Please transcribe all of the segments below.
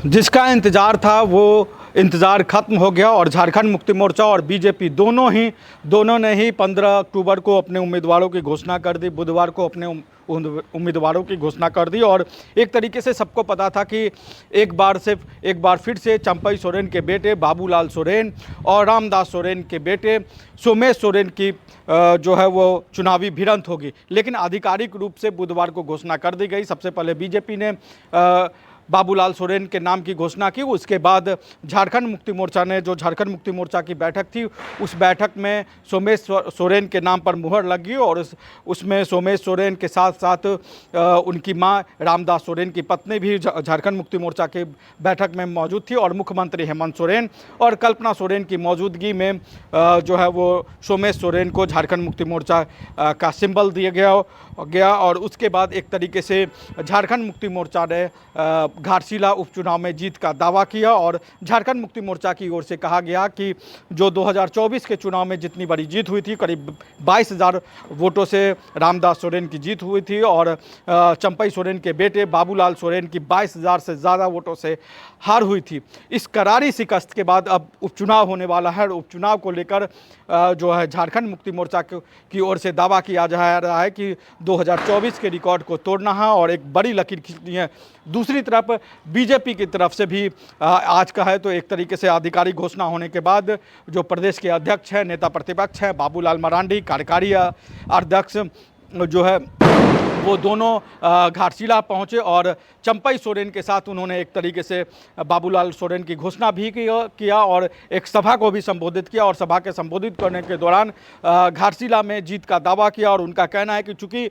जिसका इंतज़ार था वो इंतज़ार ख़त्म हो गया और झारखंड मुक्ति मोर्चा और बीजेपी दोनों ने ही 15 अक्टूबर को अपने उम्मीदवारों की घोषणा कर दी। बुधवार को अपने उम्मीदवारों की घोषणा कर दी और एक तरीके से सबको पता था कि एक बार फिर से चंपई सोरेन के बेटे बाबूलाल सोरेन और रामदास सोरेन के बेटे सोमेश सोरेन की जो है वो चुनावी भिड़ंत होगी। लेकिन आधिकारिक रूप से बुधवार को घोषणा कर दी गई। सबसे पहले बीजेपी ने बाबूलाल सोरेन के नाम की घोषणा की। उसके बाद झारखंड मुक्ति मोर्चा ने, जो झारखंड मुक्ति मोर्चा की बैठक थी, उस बैठक में सोमेश सोरेन के नाम पर मुहर लगी और उसमें सोमेश सोरेन के साथ साथ उनकी मां रामदास सोरेन की पत्नी भी झारखंड मुक्ति मोर्चा की बैठक में मौजूद थी और मुख्यमंत्री हेमंत सोरेन और कल्पना सोरेन की मौजूदगी में जो है वो सोमेश सोरेन को झारखंड मुक्ति मोर्चा का सिंबल दिया गया और उसके बाद एक तरीके से झारखंड मुक्ति मोर्चा ने घाटशिला उपचुनाव में जीत का दावा किया और झारखंड मुक्ति मोर्चा की ओर से कहा गया कि जो 2024 के चुनाव में जितनी बड़ी जीत हुई थी, करीब 22,000 वोटों से रामदास सोरेन की जीत हुई थी और चंपई सोरेन के बेटे बाबूलाल सोरेन की 22,000 से ज़्यादा वोटों से हार हुई थी। इस करारी शिकस्त के बाद अब उपचुनाव होने वाला है और उपचुनाव को लेकर जो है झारखंड मुक्ति मोर्चा की ओर से दावा किया जा रहा है कि 2024 के रिकॉर्ड को तोड़ना है और एक बड़ी लकीर खींचनी है। दूसरी तरफ बीजेपी की तरफ से भी आज का है तो एक तरीके से आधिकारिक घोषणा होने के बाद जो प्रदेश के अध्यक्ष हैं, नेता प्रतिपक्ष हैं, बाबूलाल मरांडी, कार्यकारी अध्यक्ष जो है वो दोनों घाटशिला पहुंचे और चंपई सोरेन के साथ उन्होंने एक तरीके से बाबूलाल सोरेन की घोषणा भी किया और एक सभा को भी संबोधित किया और सभा के संबोधित करने के दौरान घाटशिला में जीत का दावा किया और उनका कहना है कि चूंकि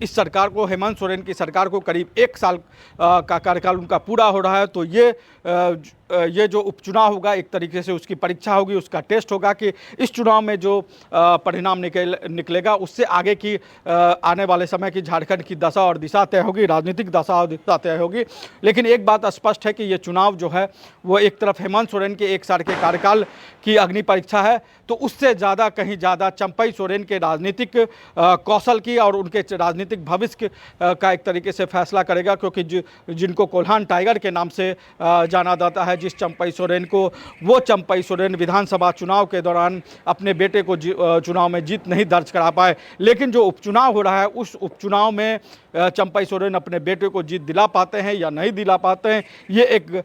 इस सरकार को, हेमंत सोरेन की सरकार को करीब 1 साल का कार्यकाल उनका पूरा हो रहा है, तो ये जो उपचुनाव होगा एक तरीके से उसकी परीक्षा होगी, उसका टेस्ट होगा कि इस चुनाव में जो परिणाम निकलेगा उससे आगे की आने वाले समय की झारखंड की दशा और दिशा तय होगी, राजनीतिक दशा और दिशा तय होगी। लेकिन एक बात स्पष्ट है कि ये चुनाव जो है वो एक तरफ हेमंत सोरेन के 1 साल के कार्यकाल की अग्नि परीक्षा है, तो उससे ज़्यादा कहीं ज़्यादा चंपई सोरेन के राजनीतिक कौशल की और उनके राजनीतिक भविष्य का एक तरीके से फैसला करेगा, क्योंकि जिनको कोल्हान टाइगर के नाम से जाना जाता है, जिस चंपई सोरेन को, वो चंपई सोरेन विधानसभा चुनाव के दौरान अपने बेटे को चुनाव में जीत नहीं दर्ज करा पाए। लेकिन जो उपचुनाव हो रहा है उस उपचुनाव में चंपई सोरेन अपने बेटे को जीत दिला पाते हैं या नहीं दिला पाते हैं, ये एक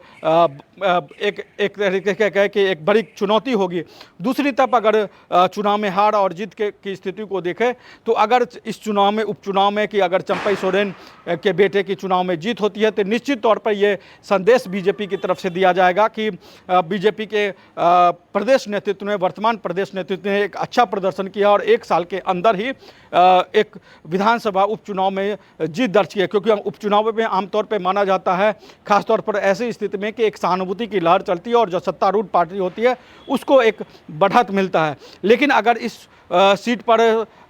तरीके से कहे कि एक बड़ी चुनौती होगी। दूसरी तरफ अगर चुनाव में हार और जीत की स्थिति को देखें तो अगर इस चुनाव में, उपचुनाव में, कि अगर चंपई सोरेन के बेटे की चुनाव में जीत होती है तो निश्चित तौर पर ये संदेश बीजेपी की तरफ से दिया जाएगा कि बीजेपी के प्रदेश नेतृत्व ने, वर्तमान प्रदेश नेतृत्व ने एक अच्छा प्रदर्शन किया और 1 साल के अंदर ही एक विधानसभा उपचुनाव में जीत दर्ज की है। क्योंकि उपचुनाव में आमतौर पर माना जाता है, खासतौर पर ऐसी स्थिति में कि एक सहानुभूति की लहर चलती है और जो सत्तारूढ़ पार्टी होती है उसको एक बढ़त मिलता है। लेकिन अगर इस सीट पर,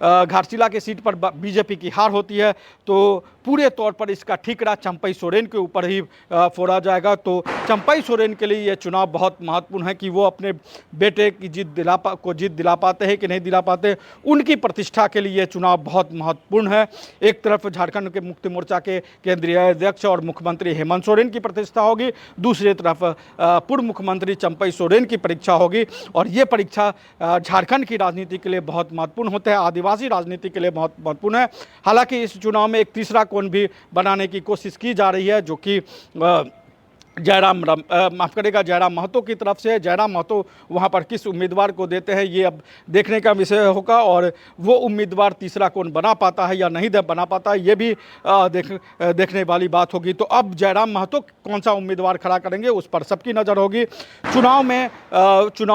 घाटशिला के सीट पर बीजेपी की हार होती है तो पूरे तौर पर इसका ठीकरा चंपई सोरेन के ऊपर ही फोड़ा जाएगा। तो चंपई सोरेन के लिए यह चुनाव बहुत महत्वपूर्ण है कि वो अपने बेटे की जीत दिला पाते हैं कि नहीं दिला पाते। उनकी प्रतिष्ठा के लिए यह चुनाव बहुत महत्वपूर्ण है। एक तरफ झारखंड के मुक्ति मोर्चा के केंद्रीय अध्यक्ष और मुख्यमंत्री हेमंत सोरेन की प्रतिष्ठा होगी, दूसरी तरफ पूर्व मुख्यमंत्री चंपई सोरेन की परीक्षा होगी और ये परीक्षा झारखंड की राजनीति के लिए बहुत महत्वपूर्ण होता है, आदिवासी राजनीति के लिए बहुत महत्वपूर्ण है। हालांकि इस चुनाव में एक तीसरा कोण भी बनाने की कोशिश की जा रही है, जो कि जयराम महतो की तरफ से। जयराम महतो वहां पर किस उम्मीदवार को देते हैं ये अब देखने का विषय होगा और वो उम्मीदवार तीसरा कौन बना पाता है या नहीं बना पाता है ये भी देखने वाली बात होगी। तो अब जयराम महतो कौन सा उम्मीदवार खड़ा करेंगे उस पर सबकी नज़र होगी। चुनाव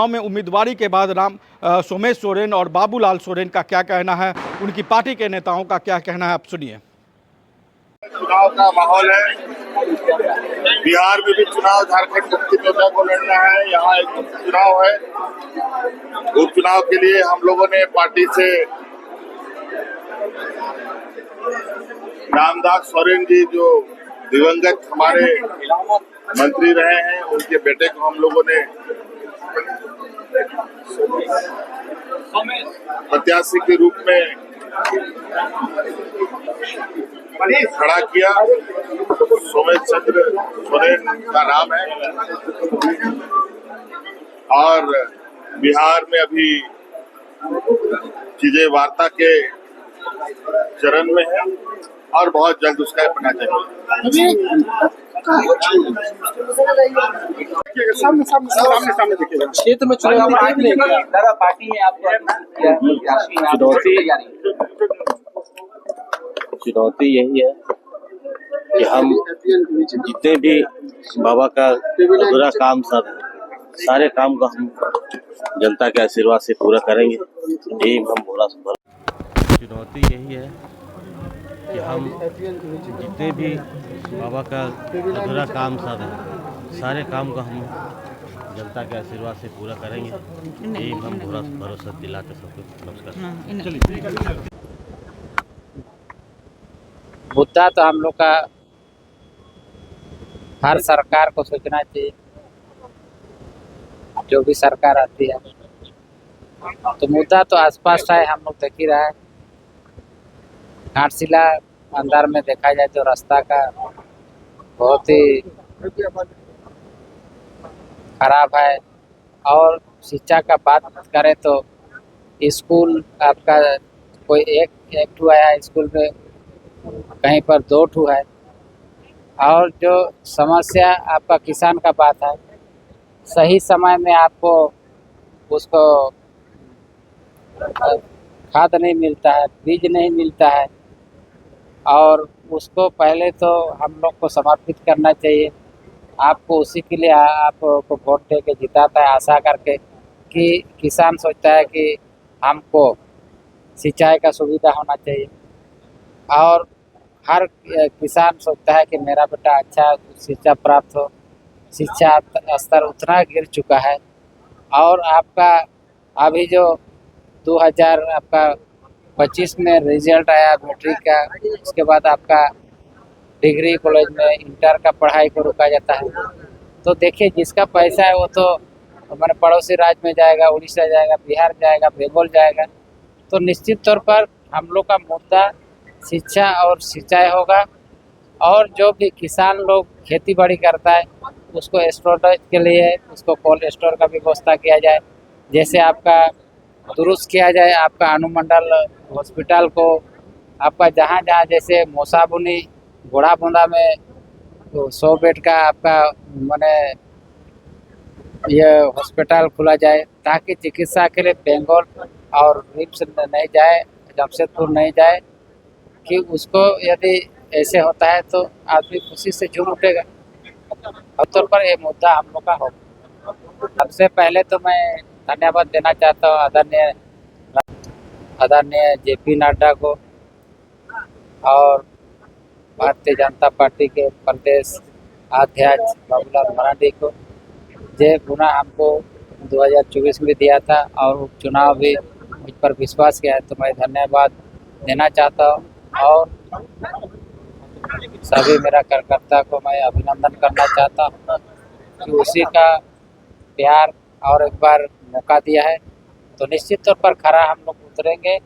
में उम्मीदवारी के बाद सोमेश सोरेन और बाबूलाल सोरेन का क्या कहना है, उनकी पार्टी के नेताओं का क्या कहना है, आप सुनिए। चुनाव का माहौल है, बिहार में भी चुनाव झारखंड मुक्ति मोर्चा को लड़ना है, यहाँ एक उपचुनाव है। उपचुनाव के लिए हम लोगों ने पार्टी से रामदास सोरेन जी, जो दिवंगत हमारे मंत्री रहे हैं, उनके बेटे को हम लोगों ने प्रत्याशी के रूप में खड़ा किया। सोमेश चंद्र सोरेन का नाम है और बिहार में अभी चीजें वार्ता के चरण में है और बहुत जल्द उसका अपना चाहिए। क्षेत्र में चुनाव पार्टी में आपको चुनौती यही है कि हम जितने भी बाबा का अधूरा काम सब है, सारे काम को हम जनता के आशीर्वाद से पूरा करेंगे। यही हम बोला। चुनौती यही है कि हम जितने भी बाबा का अधूरा काम सब है, सारे काम को हम जनता के आशीर्वाद से पूरा करेंगे। यही हम भरोसा दिलाते सबको। नमस्कार। मुद्दा तो हम लोग का हर सरकार को सोचना चाहिए, जो भी सरकार आती है। तो मुद्दा तो आसपास है, हम लोग देख ही रहा है। घाटशिला अंदर में देखा जाए तो रास्ता का बहुत ही खराब है। और शिक्षा का बात करें तो स्कूल आपका कोई एक ठू आया स्कूल में, कहीं पर 2 ठू है। और जो समस्या आपका किसान का बात है, सही समय में आपको उसको खाद नहीं मिलता है, बीज नहीं मिलता है। और उसको पहले तो हम लोग को समर्पित करना चाहिए। आपको उसी के लिए आपको वोट दे के जिताता है, आशा करके कि किसान सोचता है कि हमको सिंचाई का सुविधा होना चाहिए। और हर किसान सोचता है कि मेरा बेटा अच्छा शिक्षा प्राप्त हो। शिक्षा स्तर उतना गिर चुका है। और आपका अभी जो 2025 में रिजल्ट आया मैट्रिक का, उसके बाद आपका डिग्री कॉलेज में इंटर का पढ़ाई को रोका जाता है। तो देखिए, जिसका पैसा है वो तो हमारे पड़ोसी राज्य में जाएगा, उड़ीसा जाएगा, बिहार जाएगा, बंगाल जाएगा। तो निश्चित तौर पर हम लोग का मुद्दा शिक्षा और सिंचाई होगा। और जो भी किसान लोग खेती बाड़ी करता है उसको स्टोरेज के लिए उसको कोल्ड स्टोर का भी व्यवस्था किया जाए। जैसे आपका दुरुस्त किया जाए आपका अनुमंडल हॉस्पिटल को, आपका जहाँ जहाँ जैसे मोसाबुनी घोड़ाबुंदा में 100 बेड का आपका माने ये हॉस्पिटल खुला जाए, ताकि चिकित्सा के लिए बंगाल और रिम्स नहीं जाए, जमशेदपुर नहीं जाए। कि उसको यदि ऐसे होता है तो आदमी खुशी से झूम उठेगा। आमतौर पर ये मुद्दा हम लोग का हो। सबसे पहले तो मैं धन्यवाद देना चाहता हूँ आदरणीय JP नड्डा को और भारतीय जनता पार्टी के प्रदेश अध्यक्ष बाबूलाल मरांडी को, जे पुनः हमको 2024 में दिया था और उपचुनाव भी मुझ पर विश्वास किया है। तो मैं धन्यवाद देना चाहता हूँ और सभी मेरा कार्यकर्ता को मैं अभिनंदन करना चाहता हूँ कि उसी का प्यार और एक बार मौका दिया है। तो निश्चित तौर पर खरा हम लोग उतरेंगे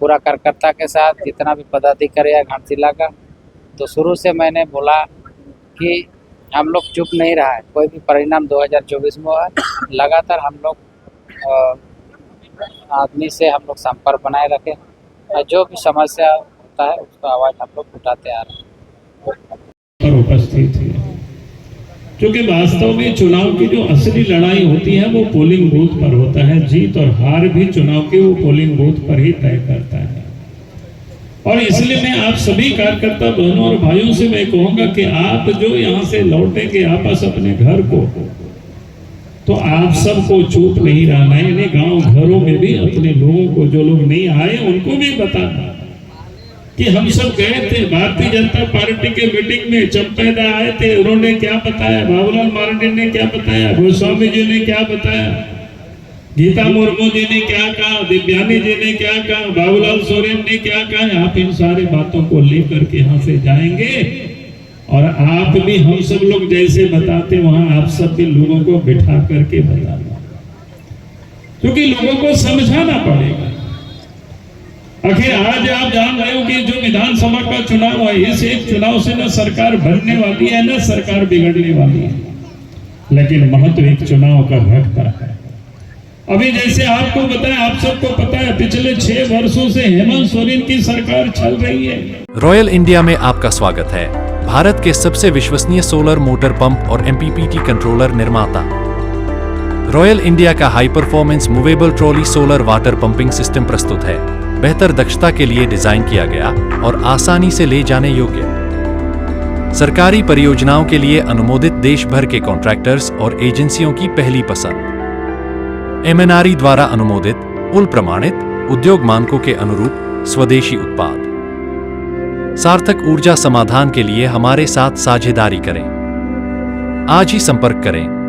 पूरा कार्यकर्ता के साथ, जितना भी पदाधिकारी है घाटशिला का। तो शुरू से मैंने बोला कि हम लोग चुप नहीं रहा है, कोई भी परिणाम 2024 में हुआ, लगातार हम लोग आदमी से हम लोग संपर्क बनाए रखें और जो भी समस्या होता है उसका आवाज़ हम लोग उठाते आ रहे हैं। उपस्थित है, क्योंकि वास्तव में चुनाव की जो असली लड़ाई होती है वो पोलिंग बूथ पर होता है। जीत और हार भी चुनाव के वो पोलिंग बूथ पर ही तय करता है। और इसलिए मैं आप सभी कार्यकर्ता बहनों और भाइयों से मैं कहूंगा कि आप जो यहाँ से लौटेंगे आपस अपने घर को, तो आप सबको चुप नहीं रहना है। यानी गांव घरों में भी अपने लोगों को, जो लोग नहीं आए उनको भी बताना कि हम सब गए थे भारतीय जनता पार्टी के मीटिंग में, चंपैदा आए थे, उन्होंने क्या बताया, बाबूलाल मरांडी ने क्या बताया, गोस्वामी जी ने क्या बताया, गीता मुर्मू जी ने क्या कहा, दिव्यानी जी ने क्या कहा, बाबूलाल सोरेन ने क्या कहा। आप इन सारी बातों को लेकर के यहाँ से जाएंगे और आप भी हम सब लोग जैसे बताते वहां आप सब भी लोगों को बिठा करके बताना, क्योंकि लोगों को समझाना पड़ेगा। आखिर आज आप जान रहे हो कि जो विधानसभा का चुनाव है, इस एक चुनाव से न सरकार बनने वाली है न सरकार बिगड़ने वाली है, लेकिन महत्व एक चुनाव का रखता है। अभी जैसे आपको बताया, आप सबको पता है, पिछले 6 वर्षों से हेमंत सोरेन की सरकार चल रही है। रॉयल इंडिया में आपका स्वागत है, भारत के सबसे विश्वसनीय सोलर मोटर पंप और MPPT कंट्रोलर निर्माता। रॉयल इंडिया का high performance movable trolley solar water pumping system प्रस्तुत है। बेहतर दक्षता के लिए डिजाइन किया गया और आसानी से ले जाने योग्य। सरकारी परियोजनाओं के लिए अनुमोदित देश भर के कॉन्ट्रैक्टर्स और एजेंसियों की पहली पसंद। MNRE द्वारा अनुमोदित, उल प्रमाणित, उद्योग मानकों के अनुरूप स्वदेशी उत्पाद। सार्थक ऊर्जा समाधान के लिए हमारे साथ साझेदारी करें। आज ही संपर्क करें।